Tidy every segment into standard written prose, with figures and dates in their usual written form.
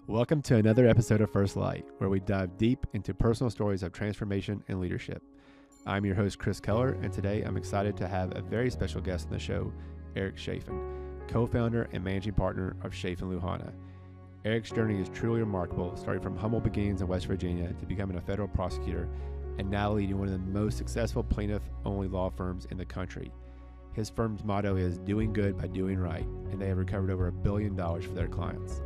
Welcome to another episode of First Light, where we dive deep into personal stories of transformation and leadership. I'm your host, Chris Keller, and today I'm excited to have a very special guest on the show, Eric Chaffin, co-founder and managing partner of Chaffin Luhana. Eric's journey is truly remarkable, starting from humble beginnings in West Virginia to becoming a federal prosecutor and now leading one of the most successful plaintiff-only law firms in the country. His firm's motto is doing good by doing right, and they have recovered over $1 billion for their clients.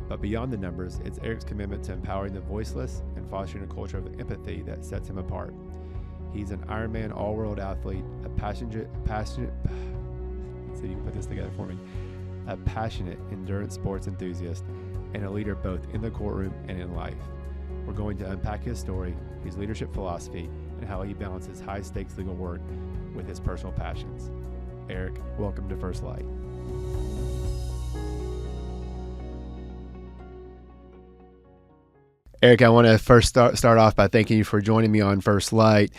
But beyond the numbers, it's Eric's commitment to empowering the voiceless and fostering a culture of empathy that sets him apart. He's an Ironman all-world athlete, a passionate, let's see if you can put this together for me, a passionate endurance sports enthusiast, and a leader both in the courtroom and in life. We're going to unpack his story, his leadership philosophy, and how he balances high-stakes legal work with his personal passions. Eric, welcome to First Light. Eric, I want to first start off by thanking you for joining me on First Light.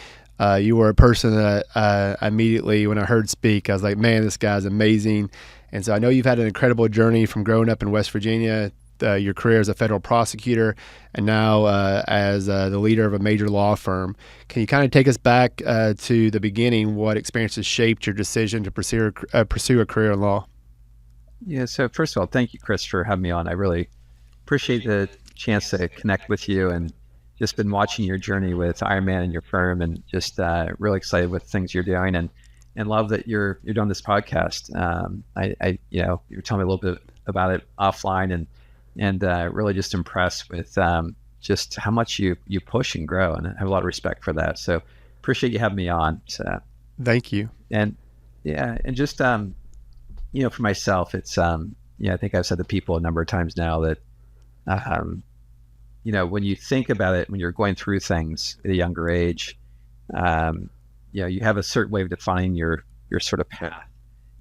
You were a person that immediately, when I heard speak, I was like, man, this guy's amazing. And so I know you've had an incredible journey from growing up in West Virginia, your career as a federal prosecutor, and now as the leader of a major law firm. Can you kind of take us back to the beginning? What experiences shaped your decision to pursue a career in law? Yeah, so first of all, thank you, Chris, for having me on. I really appreciate the chance to connect with you, and just been watching your journey with Ironman and your firm, and just really excited with things you're doing, and love that you're doing this podcast. You were telling me a little bit about it offline, and really just impressed with just how much you push and grow, and I have a lot of respect for that. So appreciate you having me on. So thank you. And yeah, and just for myself, it's I think I've said to people a number of times now that when you think about it, when you're going through things at a younger age, you have a certain way of defining your sort of path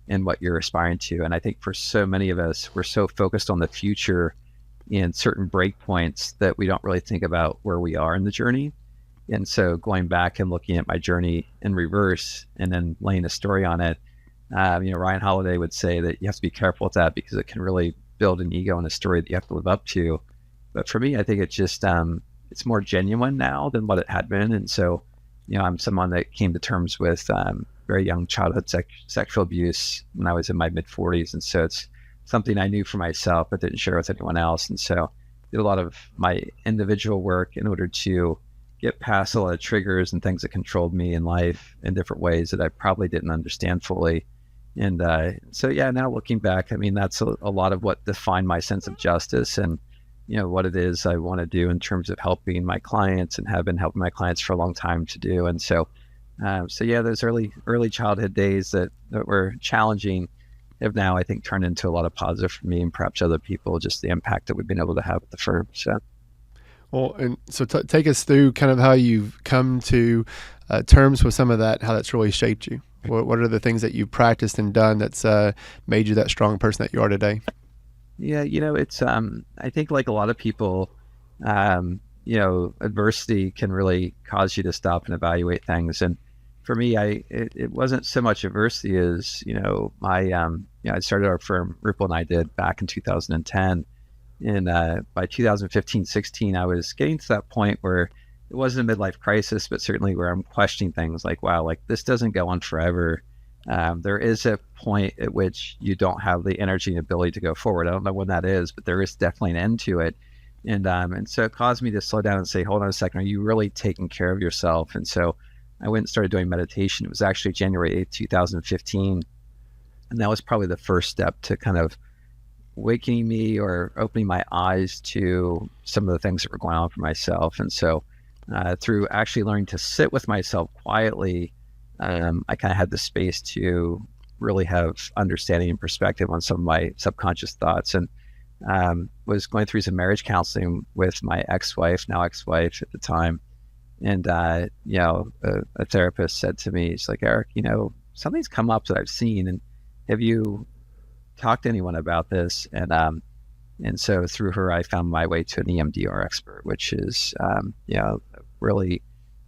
and what you're aspiring to. And I think for so many of us, we're so focused on the future in certain breakpoints that we don't really think about where we are in the journey. And so going back and looking at my journey in reverse and then laying a story on it, Ryan Holiday would say that you have to be careful with that because it can really build an ego and a story that you have to live up to. But for me, I think it's just, it's more genuine now than what it had been. And so, I'm someone that came to terms with very young childhood sexual abuse when I was in my mid-40s. And so it's something I knew for myself, but didn't share with anyone else. And so did a lot of my individual work in order to get past a lot of triggers and things that controlled me in life in different ways that I probably didn't understand fully. And now looking back, I mean, that's a lot of what defined my sense of justice and, what it is I want to do in terms of helping my clients, and have been helping my clients for a long time to do. And so those early childhood days that were challenging have now, I think, turned into a lot of positive for me and perhaps other people, just the impact that we've been able to have at the firm. So. Well, and so take us through kind of how you've come to terms with some of that, how that's really shaped you. What are the things that you've practiced and done that's made you that strong person that you are today? Yeah, it's, I think like a lot of people, adversity can really cause you to stop and evaluate things. And for me, it wasn't so much adversity as, I started our firm, Ripple and I did, back in 2010. And by 2015-16, I was getting to that point where it wasn't a midlife crisis, but certainly where I'm questioning things like, wow, like this doesn't go on forever. There is a point at which you don't have the energy and ability to go forward. I don't know when that is, but there is definitely an end to it. And so it caused me to slow down and say, hold on a second, are you really taking care of yourself? And so I went and started doing meditation. It was actually January 8th, 2015. And that was probably the first step to kind of waking me or opening my eyes to some of the things that were going on for myself. And so through actually learning to sit with myself quietly, I kind of had the space to really have understanding and perspective on some of my subconscious thoughts, and was going through some marriage counseling with my now ex-wife at the time. And, a therapist said to me, it's like, Eric, something's come up that I've seen, and have you talked to anyone about this? And so through her, I found my way to an EMDR expert, which is, really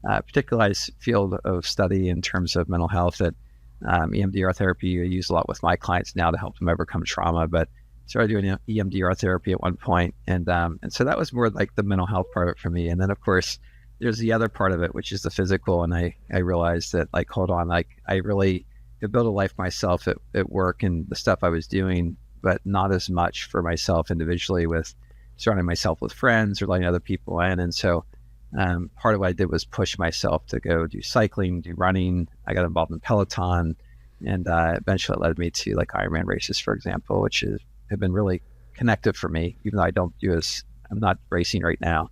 particularized field of study in terms of mental health that EMDR therapy I use a lot with my clients now to help them overcome trauma. But started doing EMDR therapy at one point, and so that was more like the mental health part of it for me. And then of course there's the other part of it, which is the physical. And I realized that, like, hold on, like, I really could build a life myself at work and the stuff I was doing, but not as much for myself individually with surrounding myself with friends or letting other people in. And so part of what I did was push myself to go do cycling, do running. I got involved in Peloton, and eventually it led me to like Ironman races, for example, which have been really connective for me, even though I'm not racing right now,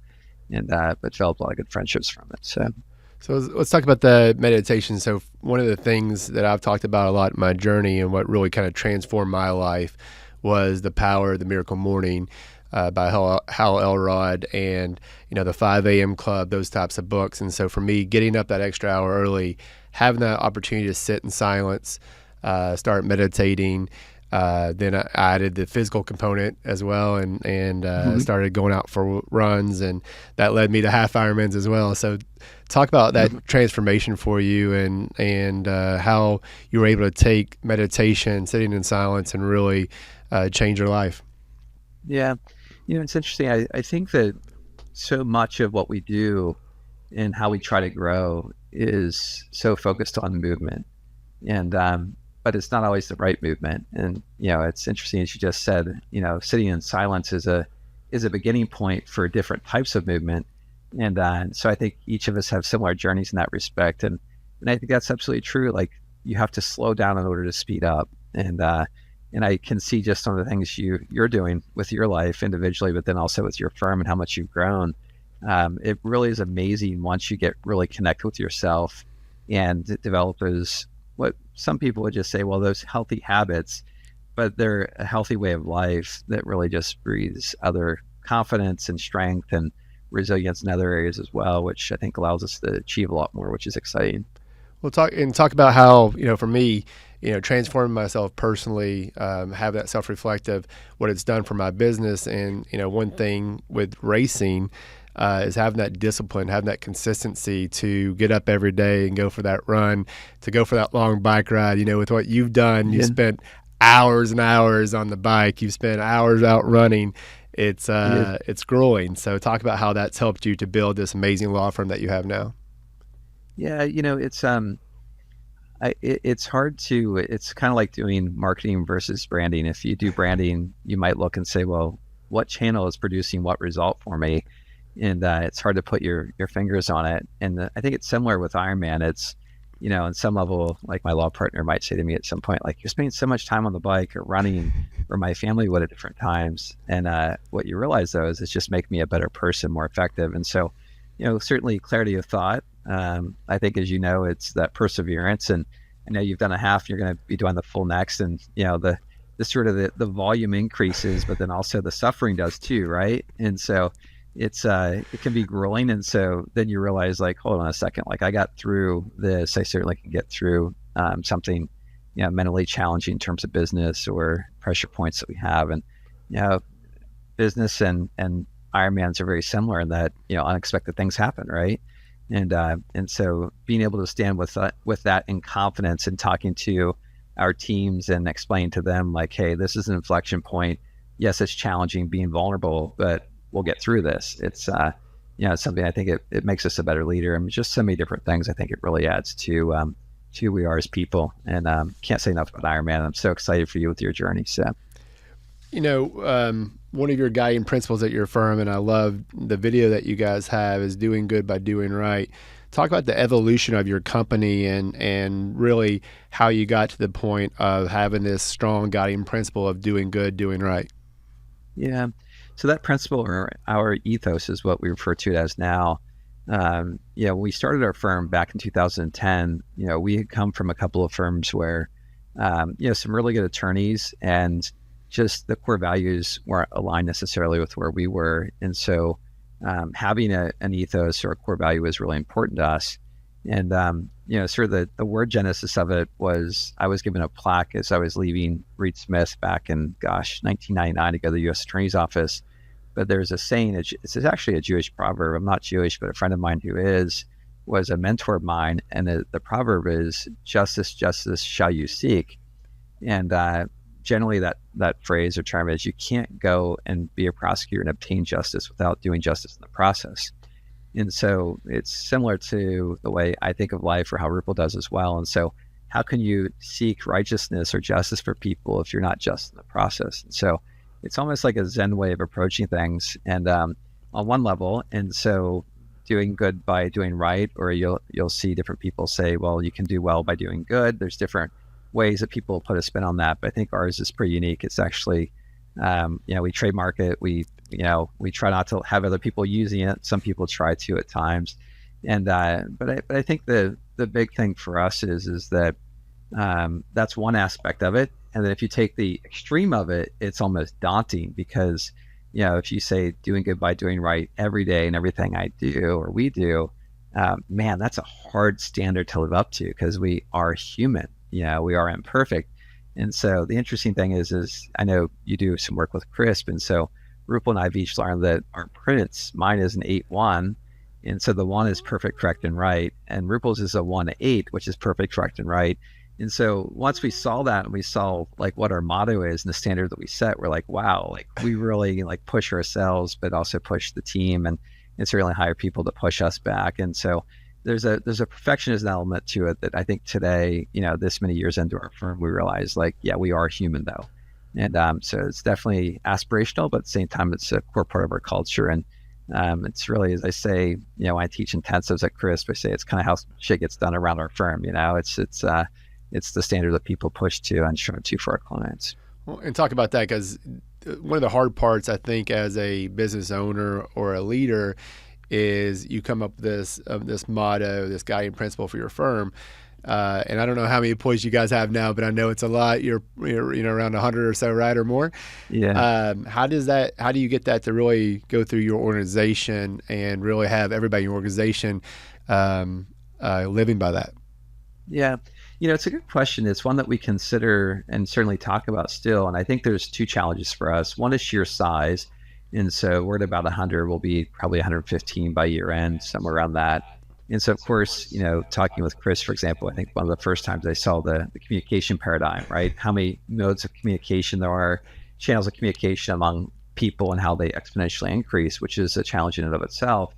and but developed a lot of good friendships from it. So let's talk about the meditation. So one of the things that I've talked about a lot in my journey and what really kind of transformed my life was The Power of the Miracle Morning by Hal Elrod, and the 5 a.m. Club, those types of books. And so for me, getting up that extra hour early, having that opportunity to sit in silence, start meditating. Then I added the physical component as well, and started going out for runs, and that led me to half Ironmans as well. So talk about that transformation for you, and how you were able to take meditation, sitting in silence, and really change your life. Yeah. It's interesting. I think that so much of what we do and how we try to grow is so focused on movement, and but it's not always the right movement. And it's interesting, as you just said, sitting in silence is a beginning point for different types of movement. And so I think each of us have similar journeys in that respect, and I think that's absolutely true. Like, you have to slow down in order to speed up. And I can see just some of the things you're doing with your life individually, but then also with your firm and how much you've grown. It really is amazing once you get really connected with yourself and develop those, what some people would just say, well, those healthy habits, but they're a healthy way of life that really just breeds other confidence and strength and resilience in other areas as well, which I think allows us to achieve a lot more, which is exciting. We'll talk about how, for me, transforming myself personally, have that self-reflective, what it's done for my business. And, one thing with racing is having that discipline, having that consistency to get up every day and go for that run, to go for that long bike ride. With what you've done, you spent hours and hours on the bike. You've spent hours out running. It's grueling. So talk about how that's helped you to build this amazing law firm that you have now. Yeah, it's hard to, it's kind of like doing marketing versus branding. If you do branding, you might look and say, well, what channel is producing what result for me? And it's hard to put your fingers on it. And I think it's similar with Ironman. It's, in some level, like my law partner might say to me at some point, like, you're spending so much time on the bike or running, or my family would at different times. And what you realize, though, is it's just making me a better person, more effective. And so, certainly clarity of thought. I think, as it's that perseverance, and I know you've done a half, you're going to be doing the full next, and the sort of the volume increases, but then also the suffering does too, right? And so it can be grueling, and so then you realize, like, hold on a second, like, I got through this, I certainly can get through something mentally challenging in terms of business or pressure points that we have. And business and Ironmans are very similar in that unexpected things happen, right? And so being able to stand with that in confidence, and talking to our teams and explain to them, like, hey, this is an inflection point. Yes, it's challenging being vulnerable, but we'll get through this. It's it's something I think it makes us a better leader, and just so many different things. I think it really adds to who we are as people. And can't say enough about Ironman. I'm so excited for you with your journey. So, one of your guiding principles at your firm, and I love the video that you guys have, is doing good by doing right. Talk about the evolution of your company and really how you got to the point of having this strong guiding principle of doing good, doing right. Yeah. So that principle, or our ethos, is what we refer to it as now. When we started our firm back in 2010, we had come from a couple of firms where, some really good attorneys, and just the core values weren't aligned necessarily with where we were. And so having an ethos or a core value was really important to us. And, sort of the word genesis of it was, I was given a plaque as I was leaving Reed Smith back in, 1999 to go to the U.S. Attorney's Office. But there's a saying, it's actually a Jewish proverb. I'm not Jewish, but a friend of mine who was a mentor of mine. And the proverb is, justice, justice shall you seek. And generally that phrase or term is you can't go and be a prosecutor and obtain justice without doing justice in the process. And so it's similar to the way I think of life or how Rupal does as well. And so how can you seek righteousness or justice for people if you're not just in the process? And so it's almost like a Zen way of approaching things. And on one level, and so doing good by doing right, or you'll see different people say, well, you can do well by doing good. There's different ways that people put a spin on that, but I think ours is pretty unique. It's actually, we trademark it. We try not to have other people using it. Some people try to at times, and but I think the big thing for us is that that's one aspect of it. And then if you take the extreme of it, it's almost daunting because, if you say doing good by doing right every day and everything I do or we do, man, that's a hard standard to live up to because we are human. We are imperfect. And so the interesting thing is I know you do some work with CRISP. And so Rupal and I have each learned that our prints, mine is an 8-1. And so the 1 is perfect, correct, and right. And Rupal's is a 1-8, which is perfect, correct, and right. And so once we saw that and we saw like what our motto is and the standard that we set, we're like, wow, like we really like push ourselves, but also push the team and certainly hire people to push us back. And so there's a perfectionist element to it that I think today, this many years into our firm, we realize like, yeah, we are human though. And so it's definitely aspirational, but at the same time, it's a core part of our culture. And it's really, as I say, when I teach intensives at CRISP, I say it's kind of how shit gets done around our firm. It's the standard that people push to and show to for our clients. Well, and talk about that, because one of the hard parts, I think, as a business owner or a leader is you come up with this motto, this guiding principle for your firm. And I don't know how many employees you guys have now, but I know it's a lot. You're around 100 or so, right, or more. Yeah. How do you get that to really go through your organization and really have everybody in your organization living by that? Yeah. It's a good question. It's one that we consider and certainly talk about still. And I think there's two challenges for us. One is sheer size. And so we're at about 100. We'll be probably 115 by year end, somewhere around that. And so, of course, talking with Chris, for example, I think one of the first times I saw the communication paradigm, right? How many modes of communication there are, channels of communication among people and how they exponentially increase, which is a challenge in and of itself.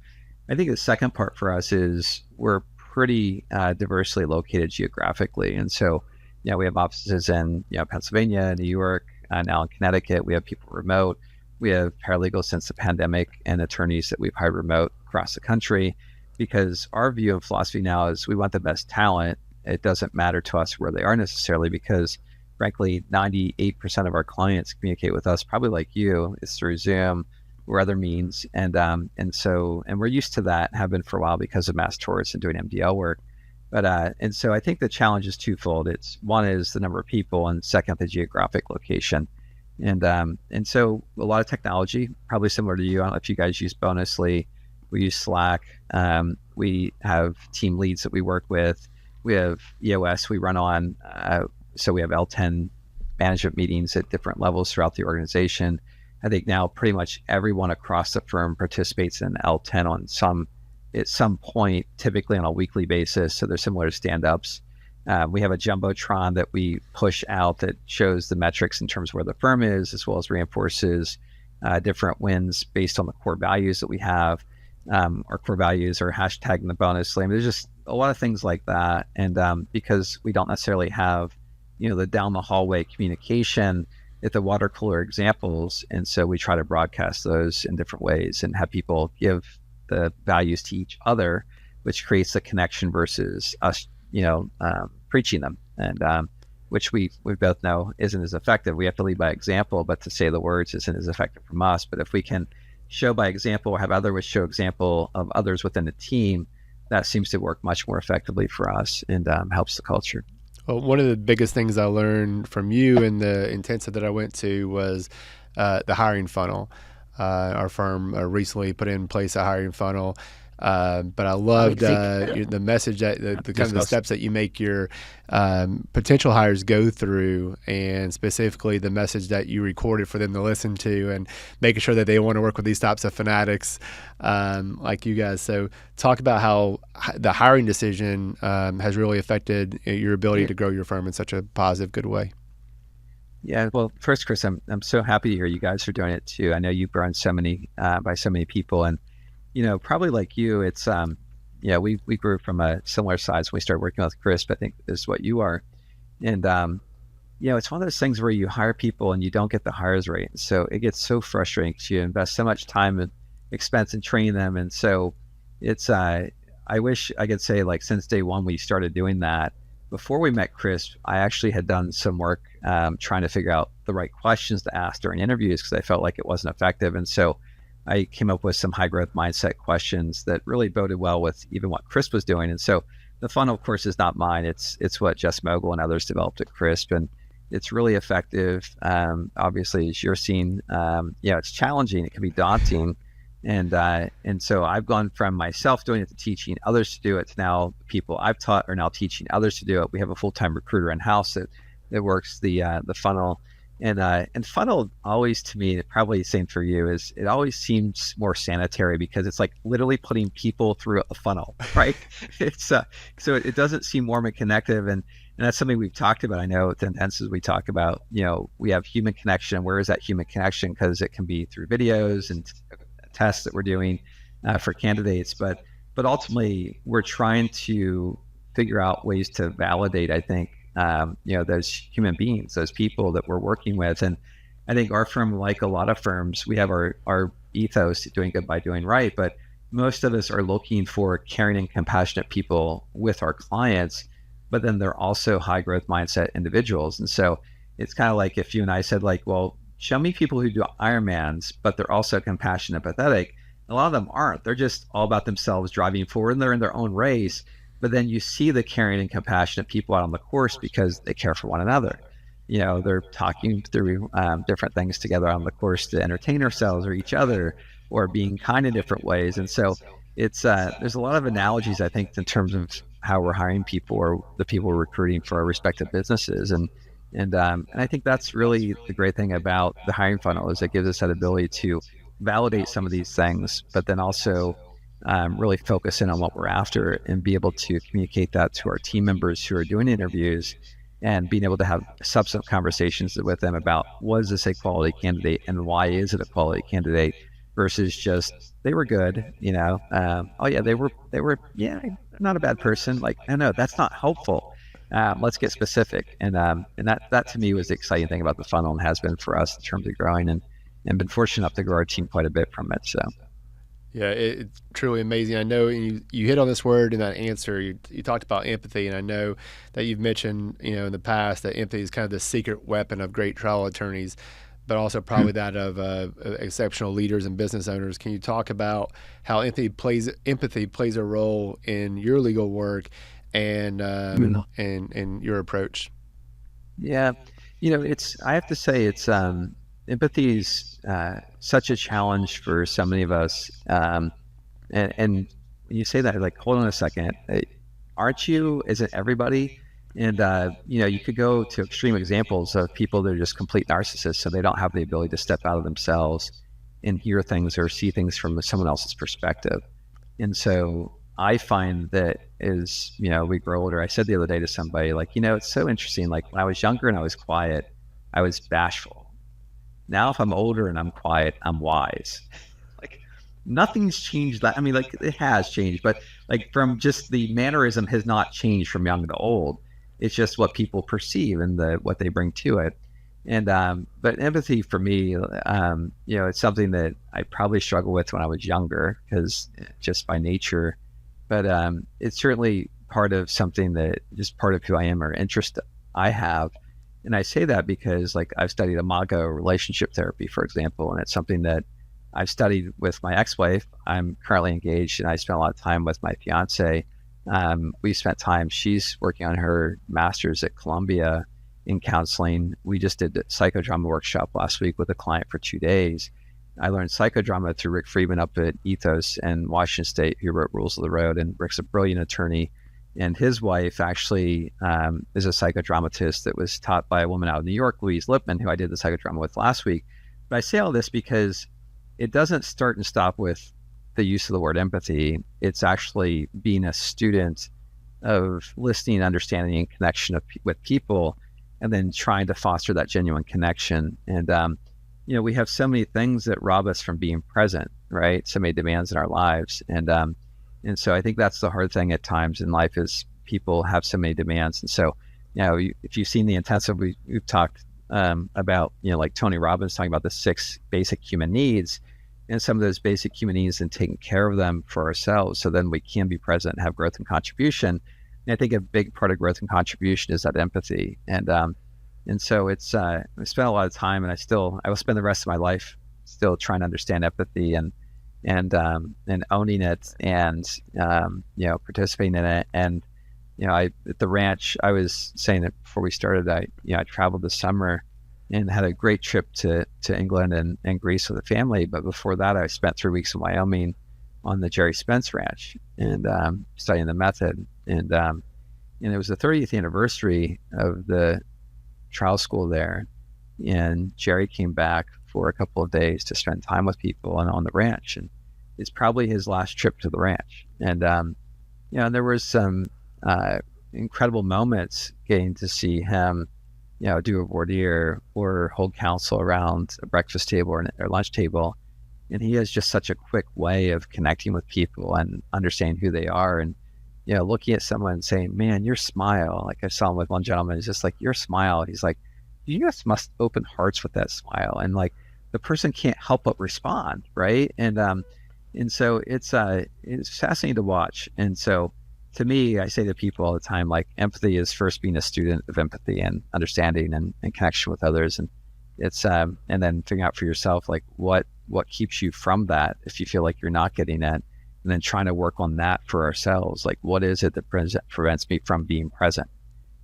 I think the second part for us is we're pretty diversely located geographically. And so, we have offices in Pennsylvania, New York, now in Connecticut. We have people remote. We have paralegals since the pandemic and attorneys that we've hired remote across the country, because our view and philosophy now is we want the best talent. It doesn't matter to us where they are necessarily, because frankly, 98% of our clients communicate with us, probably like you, is through Zoom or other means. And we're used to that, have been for a while because of mass tourists and doing MDL work. But and so I think the challenge is twofold. It's one is the number of people, and second, the geographic location. And so a lot of technology, probably similar to you. I don't know if you guys use Bonusly. We use Slack. We have team leads that we work with. We have EOS we run on. So we have L10 management meetings at different levels throughout the organization. I think now pretty much everyone across the firm participates in L10 at some point, typically on a weekly basis. So they're similar to stand-ups. We have a Jumbotron that we push out that shows the metrics in terms of where the firm is, as well as reinforces different wins based on the core values that we have. Our core values are hashtag in the bonus. There's just a lot of things like that. And because we don't necessarily have, the down the hallway communication at the water cooler examples. And so we try to broadcast those in different ways and have people give the values to each other, which creates the connection versus us, preaching them. And which we both know isn't as effective. We have to lead by example, but to say the words isn't as effective from us. But if we can show by example or have others show example of others within the team, that seems to work much more effectively for us and helps the culture. Well, one of the biggest things I learned from you in the intensive that I went to was the hiring funnel. Our firm recently put in place a hiring funnel. But I loved the message that the kind of the steps that you make your potential hires go through, and specifically the message that you recorded for them to listen to, and making sure that they want to work with these types of fanatics like you guys. So talk about how the hiring decision has really affected your ability to grow your firm in such a positive, good way. Yeah, well, first, Chris, I'm so happy to hear you guys are doing it too. I know you've grown so many by so many people, and probably like you, it's we grew from a similar size when we started working with Chris. I think is what you are, and it's one of those things where you hire people and you don't get the hires rate, so it gets so frustrating because you invest so much time and expense in training them, and so it's I wish I could say like since day one we started doing that. Before we met Chris, I actually had done some work trying to figure out the right questions to ask during interviews because I felt like it wasn't effective. And so I came up with some high growth mindset questions that really boded well with even what Chris was doing. And so the funnel, of course, is not mine. It's what Jess Mogul and others developed at Crisp. And it's really effective. Obviously, as you're seeing, it's challenging. It can be daunting. And so I've gone from myself doing it to teaching others to do it to now people I've taught are now teaching others to do it. We have a full-time recruiter in-house that works the funnel. And funnel always, to me, probably the same for you, is it always seems more sanitary because it's like literally putting people through a funnel, right? It's so it doesn't seem warm and connective, and that's something we've talked about. I know at the intensives we talk about, we have human connection. Where is that human connection? Because it can be through videos and tests that we're doing for candidates, but ultimately we're trying to figure out ways to validate, I think, those human beings, those people that we're working with. And I think our firm, like a lot of firms, we have our ethos, doing good by doing right, but most of us are looking for caring and compassionate people with our clients, but then they're also high growth mindset individuals. And so it's kind of like if you and I said like, well, show me people who do Ironmans, but they're also compassionate, empathetic. A lot of them aren't. They're just all about themselves driving forward and they're in their own race. But then you see the caring and compassionate people out on the course because they care for one another. They're talking through different things together on the course to entertain ourselves or each other, or being kind in different ways. And so it's there's a lot of analogies, I think, in terms of how we're hiring people or the people we're recruiting for our respective businesses. And I think that's really the great thing about the hiring funnel, is it gives us that ability to validate some of these things, but then also really focus in on what we're after and be able to communicate that to our team members who are doing interviews, and being able to have subsequent conversations with them about, was this a quality candidate and why is it a quality candidate, versus just they were good, oh yeah, they were not a bad person. Like, no, that's not helpful. Let's get specific. And that to me was the exciting thing about the funnel, and has been for us in terms of growing, and been fortunate enough to grow our team quite a bit from it. So. Yeah, it's truly amazing. I know you hit on this word in that answer. You talked about empathy, and I know that you've mentioned, in the past, that empathy is kind of the secret weapon of great trial attorneys, but also probably that of exceptional leaders and business owners. Can you talk about how empathy plays a role in your legal work and your approach? Yeah, I have to say it's empathy is such a challenge for so many of us. And when you say that, like, hold on a second, aren't you? Isn't everybody? And you could go to extreme examples of people that are just complete narcissists, so they don't have the ability to step out of themselves and hear things or see things from someone else's perspective. And so I find that as we grow older, I said the other day to somebody, like, it's so interesting. Like, when I was younger and I was quiet, I was bashful. Now, if I'm older and I'm quiet, I'm wise. Like, nothing's changed that. I mean, like, it has changed, but like, from just the mannerism has not changed from young to old. It's just what people perceive and what they bring to it. And but empathy for me, it's something that I probably struggled with when I was younger, because just by nature. But it's certainly part of something that just part of who I am, or interest I have. And I say that because, like, I've studied Imago relationship therapy, for example, and it's something that I've studied with my ex-wife. I'm currently engaged, and I spent a lot of time with my fiance. We spent time, she's working on her master's at Columbia in counseling. We just did a psychodrama workshop last week with a client for 2 days. I learned psychodrama through Rick Friedman up at Ethos in Washington State, who wrote Rules of the Road. And Rick's a brilliant attorney. And his wife actually is a psychodramatist that was taught by a woman out of New York, Louise Lipman, who I did the psychodrama with last week. But I say all this because it doesn't start and stop with the use of the word empathy. It's actually being a student of listening, understanding, and connection with people. and then trying to foster that genuine connection. And, we have so many things that rob us from being present, right? So many demands in our lives. And so I think that's the hard thing at times in life is people have so many demands. And so, if you've seen the intensive, we've talked about, like Tony Robbins talking about the 6 basic human needs, and some of those basic human needs and taking care of them for ourselves. So then we can be present and have growth and contribution. And I think a big part of growth and contribution is that empathy. And so it's, I spent a lot of time, and I will spend the rest of my life still trying to understand empathy and owning it and, participating in it. And, at the ranch, I was saying that before we started, I traveled this summer and had a great trip to England and Greece with the family. But before that, I spent 3 weeks in Wyoming on the Jerry Spence Ranch and studying the method. And it was the 30th anniversary of the trial school there. And Jerry came back for a couple of days to spend time with people and on the ranch. And it's probably his last trip to the ranch. And, and there was some incredible moments getting to see him, do a voir dire or hold counsel around a breakfast table or lunch table. And he has just such a quick way of connecting with people and understanding who they are. And, looking at someone and saying, man, your smile, like I saw him with one gentleman, is just like, your smile. He's like, you guys must open hearts with that smile. And like, the person can't help but respond. Right. And so it's fascinating to watch. And so to me, I say to people all the time, like empathy is first being a student of empathy and understanding and connection with others. And it's, and then figuring out for yourself, like what keeps you from that if you feel like you're not getting it, and then trying to work on that for ourselves. Like, what is it that prevents me from being present?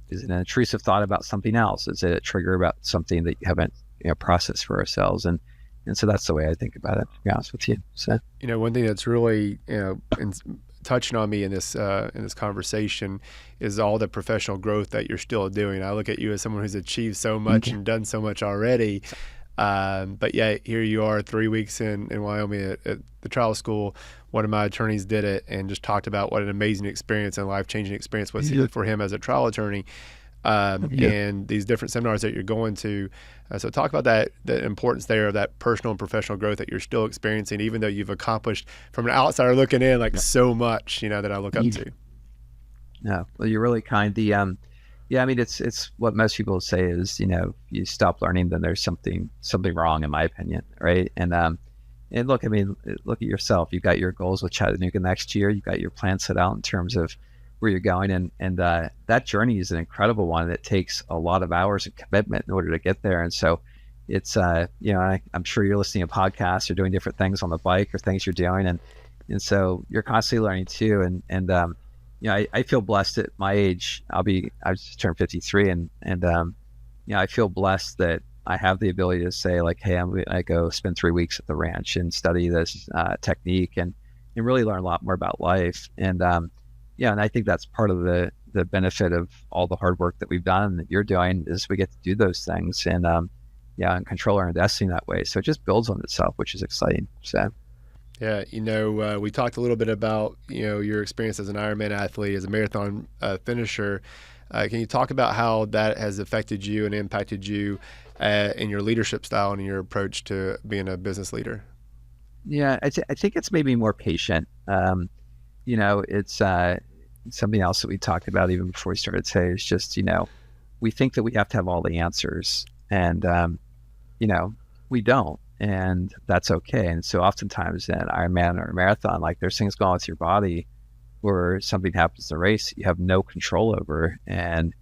Is it an intrusive thought about something else? Is it a trigger about something that you haven't processed for ourselves? And so that's the way I think about it, to be honest with you. So, one thing that's really, touching on me in this conversation is all the professional growth that you're still doing. I look at you as someone who's achieved so much and done so much already. But yeah, here you are 3 weeks in Wyoming at the trial school. One of my attorneys did it and just talked about what an amazing experience and life-changing experience was for him as a trial attorney. And these different seminars that you're going to. So talk about that, the importance there of that personal and professional growth that you're still experiencing, even though you've accomplished from an outsider looking in, so much, that I look up to. No, well, you're really kind. It's what most people say is, you stop learning, then there's something wrong, in my opinion. Right. And look at yourself. You've got your goals with Chattanooga next year. You've got your plan set out in terms of where you're going. And that journey is an incredible one. It takes a lot of hours of commitment in order to get there. And so it's, I'm sure you're listening to podcasts or doing different things on the bike or things you're doing. And so you're constantly learning too. And I feel blessed at my age. I just turned 53 and I feel blessed that I have the ability to say like, hey, I'm going to go spend 3 weeks at the ranch and study this technique and really learn a lot more about life. And I think that's part of the benefit of all the hard work that we've done that you're doing is we get to do those things and control our own destiny that way. So it just builds on itself, which is exciting. So. Yeah, we talked a little bit about, your experience as an Ironman athlete, as a marathon finisher. Can you talk about how that has affected you and impacted you in your leadership style and in your approach to being a business leader? Yeah, I think it's maybe more patient. It's something else that we talked about even before we started today is just, we think that we have to have all the answers and, we don't. And that's okay. And so oftentimes in an Ironman or a marathon, like there's things going on with your body where something happens in the race you have no control over, and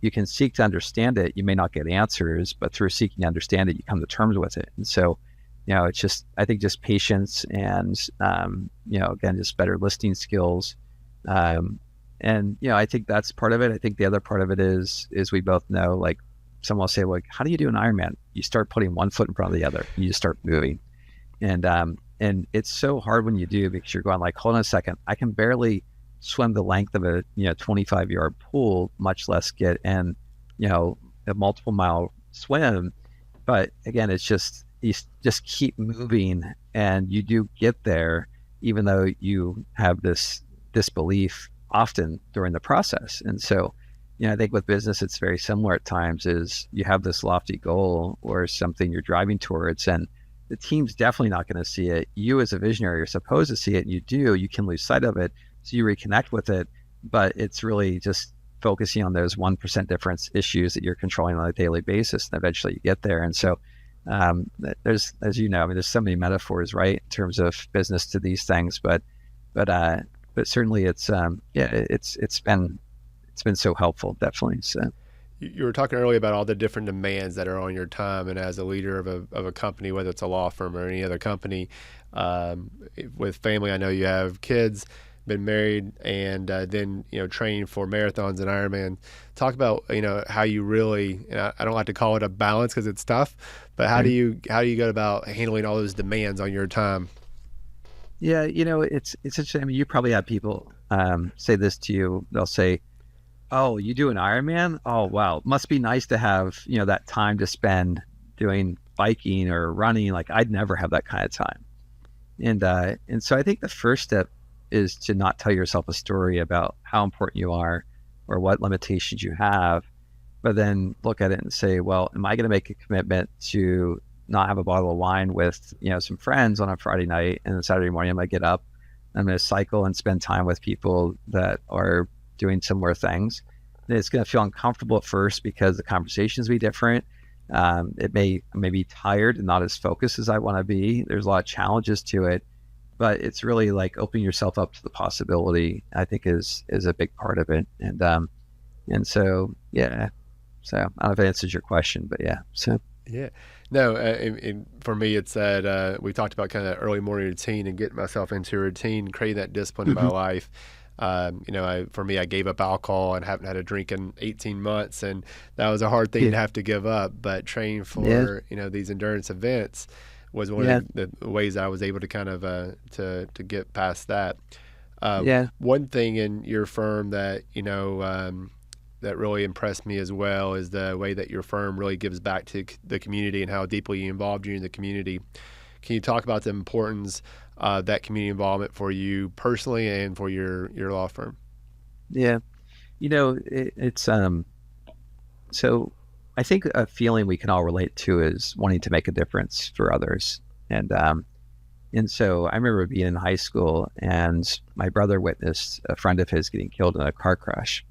you can seek to understand it. You may not get answers, but through seeking to understand it, you come to terms with it. And so, it's just, I think just patience and, again, just better listening skills. And, I think that's part of it. I think the other part of it is we both know, like, someone will say, like, how do you do an Ironman? You start putting one foot in front of the other. You just start moving. And it's so hard when you do because you're going like, hold on a second. I can barely swim the length of a, 25-yard pool, much less get in, a multiple mile swim. But again, it's just, you just keep moving and you do get there, even though you have this disbelief often during the process. And so, I think with business, it's very similar at times. Is you have this lofty goal or something you're driving towards, and the team's definitely not going to see it. You as a visionary are supposed to see it, and you do. You can lose sight of it, so you reconnect with it. But it's really just focusing on those 1% difference issues that you're controlling on a daily basis, and eventually you get there. And so there's, as you know, I mean, there's so many metaphors, right, in terms of business to these things. But certainly it's it's been so helpful, definitely. So. You were talking earlier about all the different demands that are on your time, and as a leader of a company, whether it's a law firm or any other company, with family, I know you have kids, been married, and then training for marathons and Ironman. Talk about how you really, and I don't like to call it a balance because it's tough, but how do you go about handling all those demands on your time? Yeah, it's interesting. I mean, you probably have people say this to you. They'll say, "Oh, you do an Ironman? Oh, wow. Must be nice to have, that time to spend doing biking or running. Like I'd never have that kind of time." And so I think the first step is to not tell yourself a story about how important you are or what limitations you have, but then look at it and say, well, am I going to make a commitment to not have a bottle of wine with, some friends on a Friday night, and then Saturday morning I'm going to get up, I'm going to cycle and spend time with people that are doing similar things. And it's going to feel uncomfortable at first because the conversations will be different. It may be tired and not as focused as I want to be. There's a lot of challenges to it, but it's really like opening yourself up to the possibility, I think is a big part of it. And so, yeah. So I don't know if it answers your question, but yeah. So. Yeah. No, and for me, it's that we talked about kind of early morning routine and getting myself into a routine, creating that discipline in my life. For me, I gave up alcohol and haven't had a drink in 18 months, and that was a hard thing to have to give up. But training for these endurance events was one of the ways I was able to kind of to get past that. One thing in your firm that that really impressed me as well is the way that your firm really gives back to the community and how deeply you involved you in the community. Can you talk about the importance of that community involvement for you personally and for your law firm? Yeah. It's so I think a feeling we can all relate to is wanting to make a difference for others. And so I remember being in high school and my brother witnessed a friend of his getting killed in a car crash.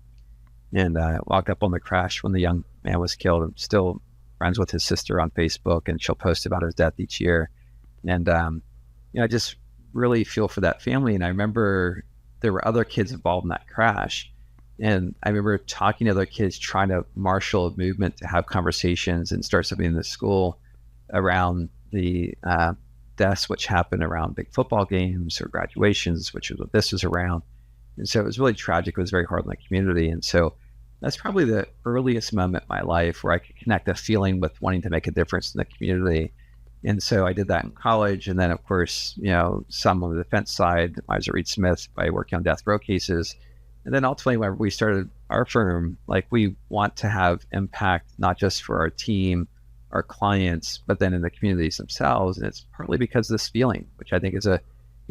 And I walked up on the crash when the young man was killed. I'm still friends with his sister on Facebook, and she'll post about his death each year. And, I just really feel for that family. And I remember there were other kids involved in that crash. And I remember talking to other kids, trying to marshal a movement to have conversations and start something in the school around the deaths, which happened around big football games or graduations, which is what this was around. And so it was really tragic. It was very hard on the community. And so that's probably the earliest moment in my life where I could connect a feeling with wanting to make a difference in the community. And so I did that in college. And then, of course, some on the defense side, I was at Reed Smith by working on death row cases. And then ultimately, when we started our firm, like we want to have impact, not just for our team, our clients, but then in the communities themselves. And it's partly because of this feeling, which I think is a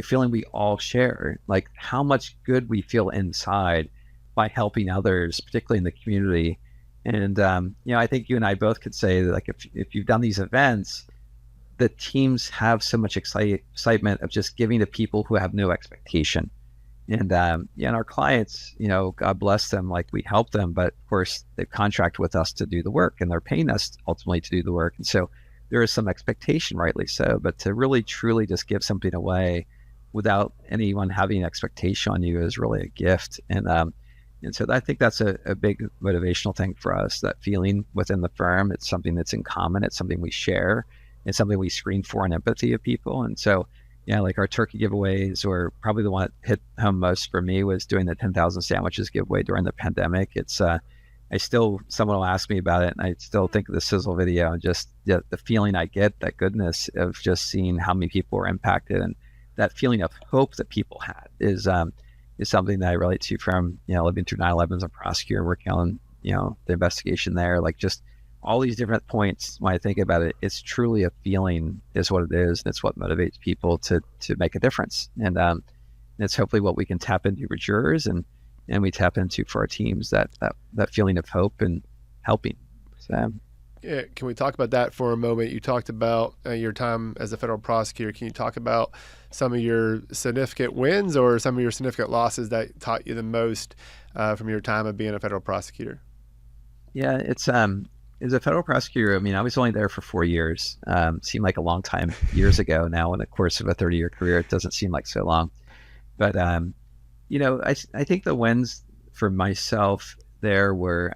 feeling we all share, like how much good we feel inside by helping others, particularly in the community. And, I think you and I both could say that, like, if you've done these events, the teams have so much excitement of just giving to people who have no expectation. And, and our clients, God bless them, like we help them, but of course they've contracted with us to do the work and they're paying us ultimately to do the work. And so there is some expectation, rightly so, but to really truly just give something away without anyone having an expectation on you is really a gift. And so I think that's a big motivational thing for us, that feeling within the firm. It's something that's in common. It's something we share. It's something we screen for in empathy of people. And so, like our turkey giveaways, or probably the one that hit home most for me was doing the 10,000 sandwiches giveaway during the pandemic. It's, someone will ask me about it, and I still think of the sizzle video and just the feeling I get, that goodness of just seeing how many people were impacted. And that feeling of hope that people had is something that I relate to from, living through 9/11 as a prosecutor, working on, the investigation there. Like just all these different points, when I think about it, it's truly a feeling is what it is. And it's what motivates people to make a difference. And it's hopefully what we can tap into with jurors and and we tap into for our teams that feeling of hope and helping. So. Yeah, can we talk about that for a moment? You talked about your time as a federal prosecutor. Can you talk about some of your significant wins or some of your significant losses that taught you the most from your time of being a federal prosecutor? Yeah, it's as a federal prosecutor, I mean, I was only there for 4 years. Seemed like a long time years ago. Now, in the course of a 30-year career, it doesn't seem like so long. But I think the wins for myself there were,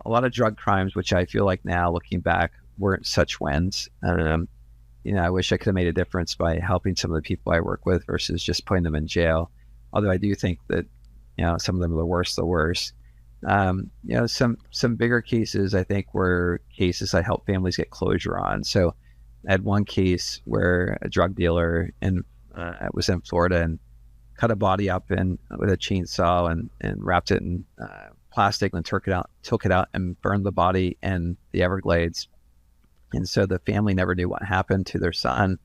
a lot of drug crimes, which I feel like now looking back weren't such wins. I wish I could have made a difference by helping some of the people I work with versus just putting them in jail. Although I do think that, some of them are the worst. Some bigger cases I think were cases I helped families get closure on. So I had one case where a drug dealer was in Florida and cut a body up with a chainsaw and wrapped it in plastic and took it out and burned the body in the Everglades. And so the family never knew what happened to their son.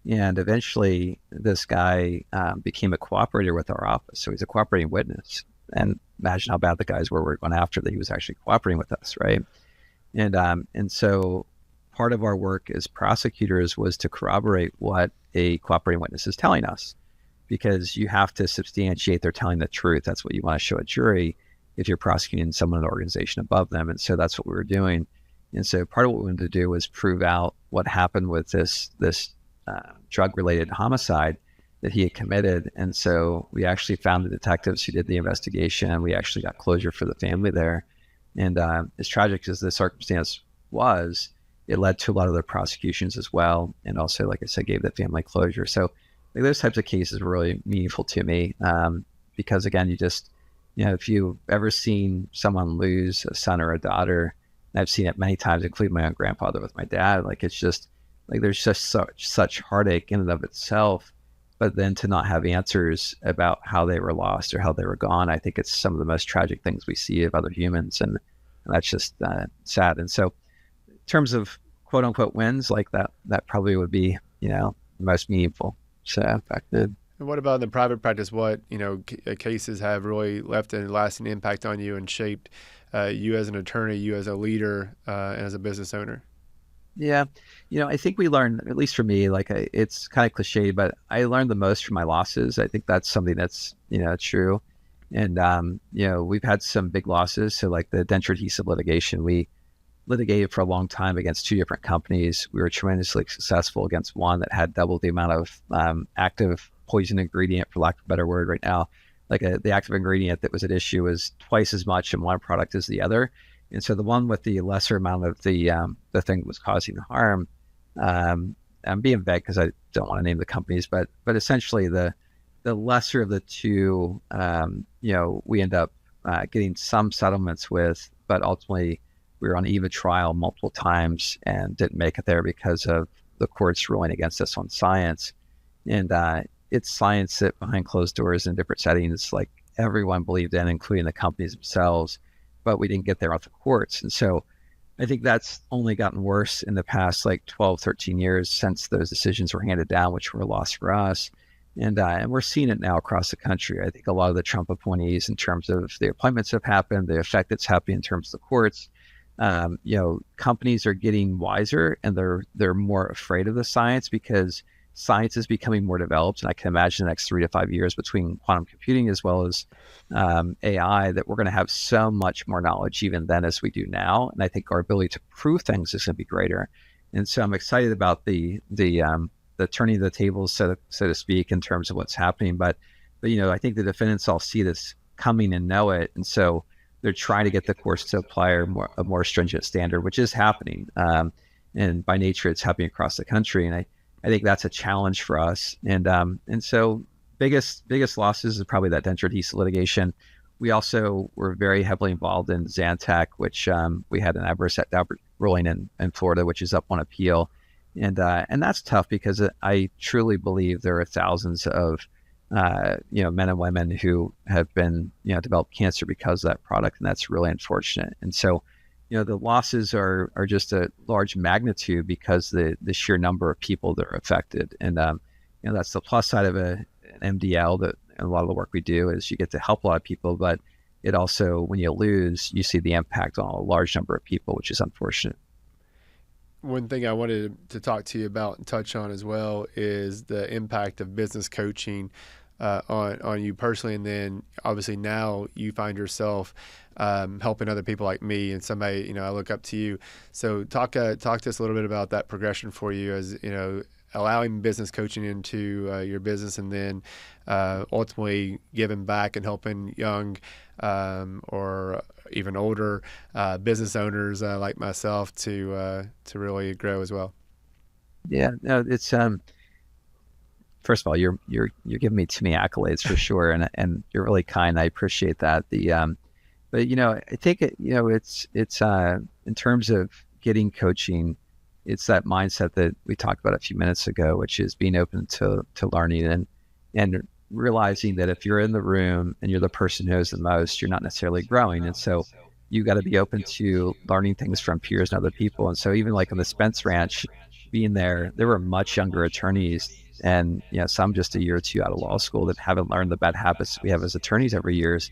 And eventually this guy became a cooperator with our office. So he's a cooperating witness. And imagine how bad the guys were going after that he was actually cooperating with us, right? And so part of our work as prosecutors was to corroborate what a cooperating witness is telling us, because you have to substantiate they're telling the truth. That's what you want to show a jury if you're prosecuting someone in an organization above them. And so that's what we were doing. And so part of what we wanted to do was prove out what happened with this drug-related homicide that he had committed. And so we actually found the detectives who did the investigation, and we actually got closure for the family there. And as tragic as the circumstance was, it led to a lot of the prosecutions as well. And also, like I said, gave the family closure. So those types of cases were really meaningful to me because, again, if you've ever seen someone lose a son or a daughter, and I've seen it many times, including my own grandfather with my dad, it's just there's just such heartache in and of itself. But then to not have answers about how they were lost or how they were gone, I think it's some of the most tragic things we see of other humans. And that's just sad. And so in terms of quote unquote wins, like that probably would be, the most meaningful. So back then. And what about in the private practice? What, cases have really left a lasting impact on you and shaped you as an attorney, you as a leader, and as a business owner? Yeah. I think we learned, at least for me, it's kind of cliche, but I learned the most from my losses. I think that's something that's, true. And, we've had some big losses. So like the denture adhesive litigation, we litigated for a long time against 2 different companies. We were tremendously successful against one that had double the amount of active poison ingredient, for lack of a better word right now. The active ingredient that was at issue was twice as much in one product as the other. And so the one with the lesser amount of the thing that was causing the harm, I'm being vague because I don't want to name the companies, but essentially the lesser of the two, we end up getting some settlements with, but ultimately we were on eve of trial multiple times and didn't make it there because of the courts ruling against us on science. And it's science that behind closed doors in different settings, everyone believed in, including the companies themselves, but we didn't get there off the courts. And so I think that's only gotten worse in the past 12, 13 years since those decisions were handed down, which were a loss for us. And we're seeing it now across the country. I think a lot of the Trump appointees, in terms of the appointments have happened, the effect that's happening in terms of the courts, companies are getting wiser and they're more afraid of the science because science is becoming more developed. And I can imagine the next 3 to 5 years between quantum computing as well as AI that we're going to have so much more knowledge even then as we do now. And I think our ability to prove things is going to be greater. And so I'm excited about the turning of the tables, so to speak, in terms of what's happening. But I think the defendants all see this coming and know it. And so they're trying to get the courts to apply a more stringent standard, which is happening. And by nature, it's happening across the country. And I think that's a challenge for us. And so biggest losses is probably that denture adhesive litigation. We also were very heavily involved in Zantac, which we had an adverse ruling in Florida, which is up on appeal. And that's tough because I truly believe there are thousands of men and women who have been developed cancer because of that product, and that's really unfortunate. And so the losses are just a large magnitude because the sheer number of people that are affected. And that's the plus side of an MDL, a lot of the work we do is you get to help a lot of people, but it also, when you lose, you see the impact on a large number of people, which is unfortunate. One thing I wanted to talk to you about and touch on as well is the impact of business coaching on you personally, and then obviously now you find yourself helping other people like me and somebody I look up to you. So talk to us a little bit about that progression for you, as allowing business coaching into your business, and then ultimately giving back and helping young or even older business owners like myself to really grow as well. Yeah, no, it's first of all, you're giving me too many accolades for sure, and you're really kind. I appreciate that. But I think it's in terms of getting coaching, it's that mindset that we talked about a few minutes ago, which is being open to learning and realizing that if you're in the room and you're the person who knows the most, you're not necessarily growing. And so you got to be open to learning things from peers and other people. And so even like on the Spence Ranch, being there were much younger attorneys, and some just a year or two out of law school that haven't learned the bad habits we have as attorneys over years,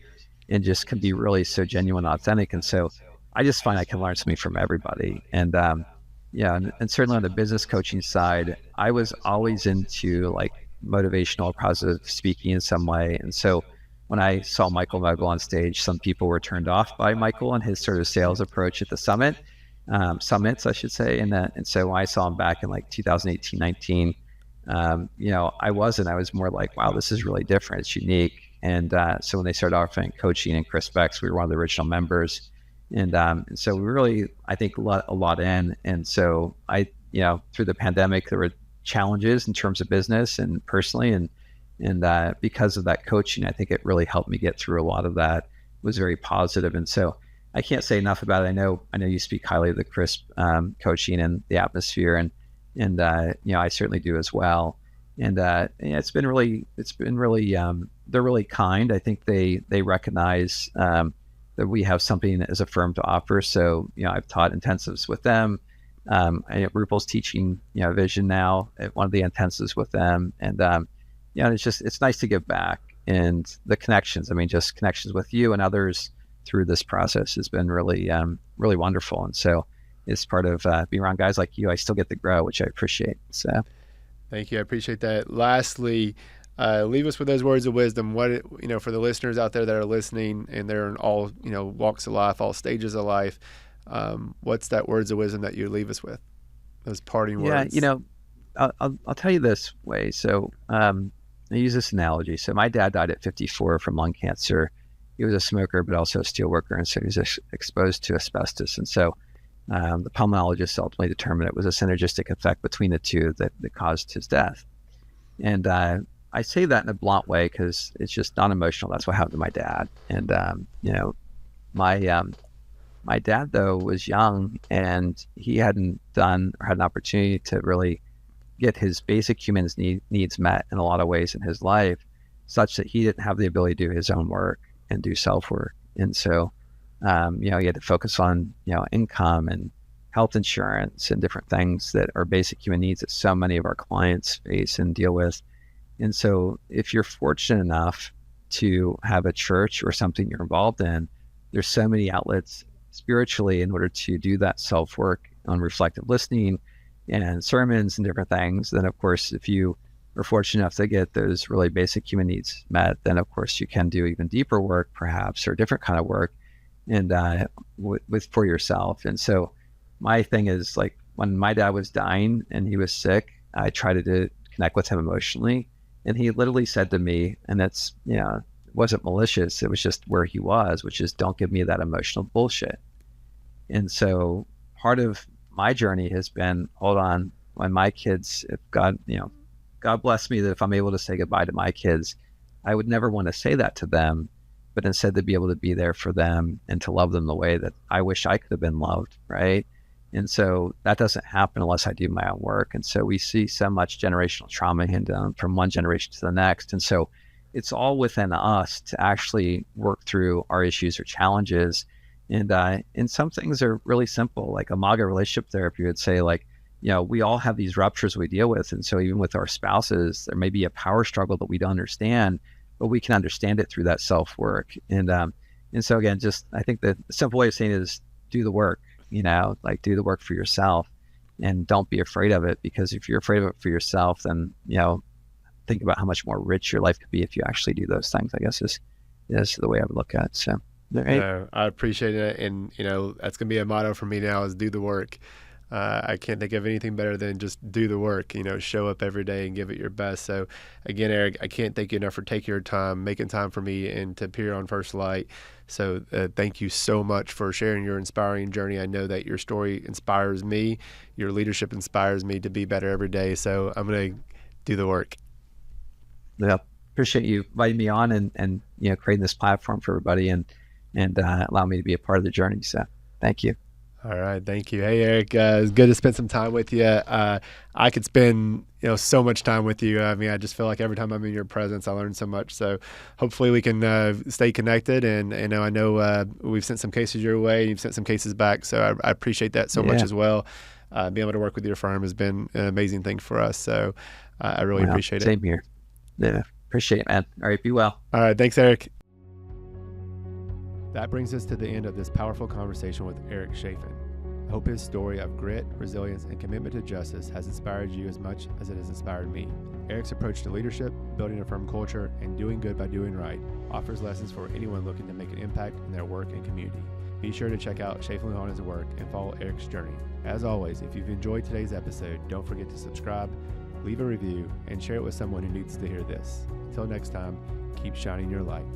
and just can be really so genuine, authentic. And so I just find I can learn something from everybody. And and certainly on the business coaching side, I was always into like motivational, positive speaking in some way. And so when I saw Michael Mogul on stage, some people were turned off by Michael and his sort of sales approach at the summits, I should say. And so when I saw him back in like 2018, 19, I was more like, wow, this is really different. It's unique. And so when they started offering coaching in Chris Beck's, we were one of the original members. And so we really, I think, let a lot in. And so through the pandemic, there were challenges in terms of business and personally. And because of that coaching, I think it really helped me get through a lot of that. It was very positive. And so I can't say enough about it. I know you speak highly of the Chris coaching and the atmosphere, and I certainly do as well. And it's been really they're really kind. I think they recognize that we have something as a firm to offer. So I've taught intensives with them. Rupal's teaching vision now at one of the intensives with them, and it's nice to give back, and the connections. I mean, just connections with you and others through this process has been really wonderful. And so it's part of being around guys like you. I still get to grow, which I appreciate. So thank you. I appreciate that. Lastly, leave us with those words of wisdom. What, for the listeners out there that are listening, and they're in all, walks of life, all stages of life, what's that words of wisdom that you leave us with? Those parting words. Yeah, I'll tell you this way. So I use this analogy. So my dad died at 54 from lung cancer. He was a smoker, but also a steel worker. And so he was exposed to asbestos. And so the pulmonologist ultimately determined it was a synergistic effect between the two that caused his death. And I say that in a blunt way because it's just not emotional. That's what happened to my dad. And, my dad, though, was young, and he hadn't done or had an opportunity to really get his basic human needs met in a lot of ways in his life, such that he didn't have the ability to do his own work and do self-work. And so, he had to focus on, income and health insurance and different things that are basic human needs that so many of our clients face and deal with. And so if you're fortunate enough to have a church or something you're involved in, there's so many outlets spiritually in order to do that self-work on reflective listening and sermons and different things. Then, of course, if you are fortunate enough to get those really basic human needs met, then, of course, you can do even deeper work, perhaps, or different kind of work, and for yourself. And so my thing is, like, when my dad was dying and he was sick, I tried to connect with him emotionally. And he literally said to me, and that's, it wasn't malicious, it was just where he was, which is, don't give me that emotional bullshit. And so part of my journey has been, hold on, when my kids, if God bless me that if I'm able to say goodbye to my kids, I would never want to say that to them, but instead to be able to be there for them and to love them the way that I wish I could have been loved, right? And so that doesn't happen unless I do my own work. And so we see so much generational trauma handed down from one generation to the next. And so it's all within us to actually work through our issues or challenges. And some things are really simple, like a MAGA relationship therapy would say, like, we all have these ruptures we deal with. And so even with our spouses, there may be a power struggle that we don't understand, but we can understand it through that self-work. And so again, just, I think the simple way of saying it is do the work, like do the work for yourself and don't be afraid of it, because if you're afraid of it for yourself, then, think about how much more rich your life could be if you actually do those things, I guess is the way I would look at it. So, right. No, I appreciate it. And, that's going to be a motto for me now is do the work. I can't think of anything better than just do the work, show up every day and give it your best. So again, Eric, I can't thank you enough for taking your time, making time for me and to appear on First Light. So thank you so much for sharing your inspiring journey. I know that your story inspires me. Your leadership inspires me to be better every day. So I'm going to do the work. Yeah. Appreciate you inviting me on and creating this platform for everybody and allow me to be a part of the journey. So thank you. All right. Thank you. Hey, Eric, it's good to spend some time with you. I could spend, so much time with you. I mean, I just feel like every time I'm in your presence, I learn so much. So hopefully we can stay connected. And I know we've sent some cases your way and you've sent some cases back. So I appreciate that so much as well. Being able to work with your firm has been an amazing thing for us. So I really appreciate it. Same here. Yeah. Appreciate it, man. All right. Be well. All right. Thanks, Eric. That brings us to the end of this powerful conversation with Eric Chaffin. I hope his story of grit, resilience, and commitment to justice has inspired you as much as it has inspired me. Eric's approach to leadership, building a firm culture, and doing good by doing right offers lessons for anyone looking to make an impact in their work and community. Be sure to check out Chaffin on his work and follow Eric's journey. As always, if you've enjoyed today's episode, don't forget to subscribe, leave a review, and share it with someone who needs to hear this. Until next time, keep shining your light.